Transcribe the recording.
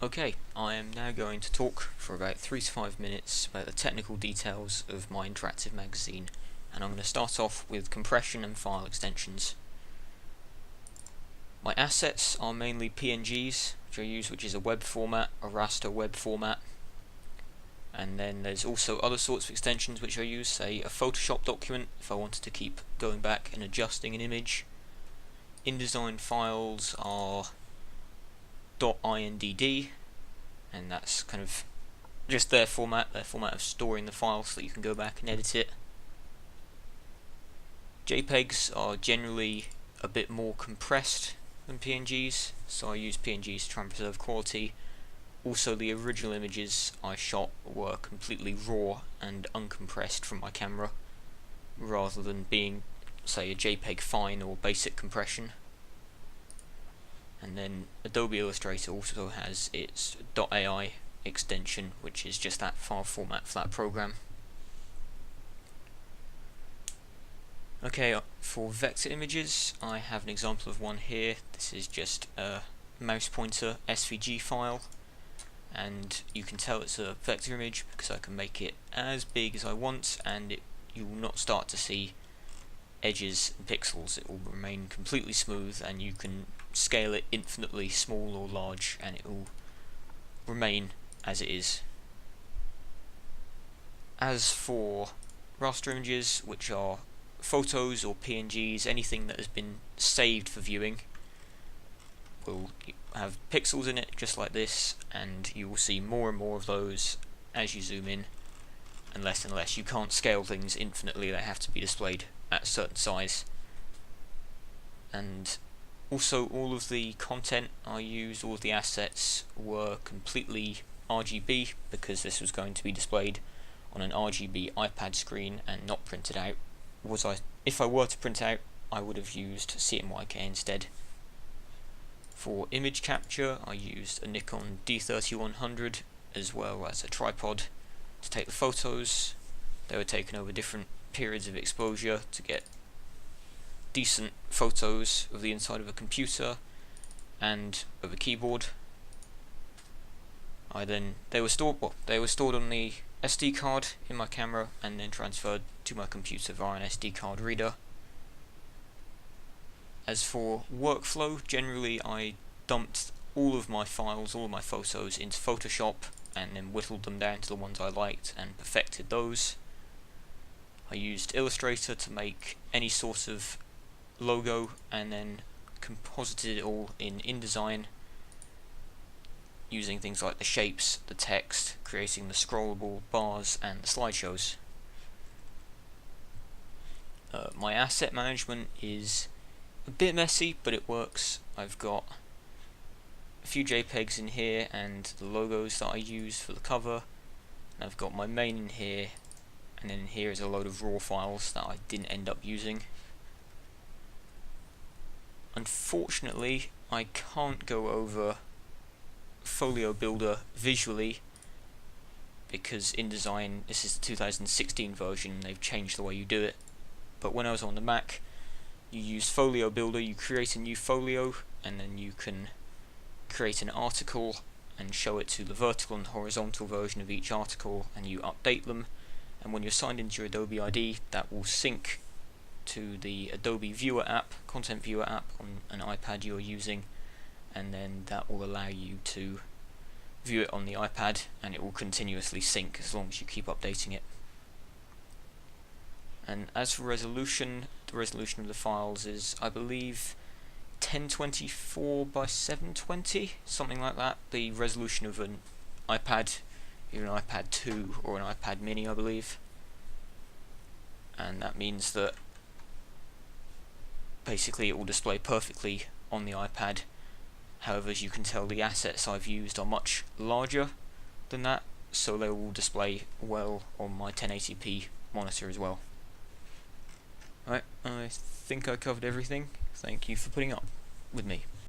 Okay, I am now going to talk for about 3 to 5 minutes about the technical details of my interactive magazine, and I'm going to start off with compression and file extensions. My assets are mainly PNGs, which I use, which is a web format, a raster web format, and then there's also other sorts of extensions which I use, say a Photoshop document if I wanted to keep going back and adjusting an image. InDesign files are .indd, and that's kind of just their format of storing the file so that you can go back and edit it. JPEGs are generally a bit more compressed than PNGs, so I use PNGs to try and preserve quality. Also, the original images I shot were completely raw and uncompressed from my camera, rather than being, say, a JPEG fine or basic compression. And then Adobe Illustrator also has its .ai extension, which is just that file format for that program. Okay, for vector images, I have an example of one here. This is just a mouse pointer SVG file, and you can tell it's a vector image because I can make it as big as I want, and you will not start to see edges and pixels. It will remain completely smooth, and you can scale it infinitely small or large, and it will remain as it is. As for raster images, which are photos or PNGs, anything that has been saved for viewing, will have pixels in it just like this, and you will see more and more of those as you zoom in, and less. You can't scale things infinitely, they have to be displayed at a certain size. And also, all of the content I used, all of the assets, were completely RGB because this was going to be displayed on an RGB iPad screen and not printed out. If I were to print out, I would have used CMYK instead. For image capture, I used a Nikon D3100 as well as a tripod to take the photos. They were taken over different periods of exposure to get decent photos of the inside of a computer and of a keyboard. They were stored on the SD card in my camera and then transferred to my computer via an SD card reader. As for workflow, generally I dumped all of my files, all of my photos into Photoshop and then whittled them down to the ones I liked and perfected those. I used Illustrator to make any sort of logo and then composited it all in InDesign, using things like the shapes, the text, creating the scrollable bars and the slideshows. My asset management is a bit messy, but it works. I've got a few JPEGs in here and the logos that I use for the cover, and I've got my main in here, and then here is a load of raw files that I didn't end up using. Unfortunately, I can't go over Folio Builder visually because InDesign, this is the 2016 version, and they've changed the way you do it. But when I was on the Mac, you use Folio Builder, you create a new folio, and then you can create an article and show it to the vertical and horizontal version of each article, and you update them, and when you're signed into your Adobe ID, that will sync to the Adobe Viewer app, Content Viewer app on an iPad you're using, and then that will allow you to view it on the iPad, and it will continuously sync as long as you keep updating it. And as for resolution, the resolution of the files is, I believe, 1024 by 720, something like that. The resolution of an iPad, either an iPad 2 or an iPad mini, I believe. And that means that basically it will display perfectly on the iPad. However, as you can tell, the assets I've used are much larger than that, so they will display well on my 1080p monitor as well. Alright, I think I covered everything. Thank you for putting up with me.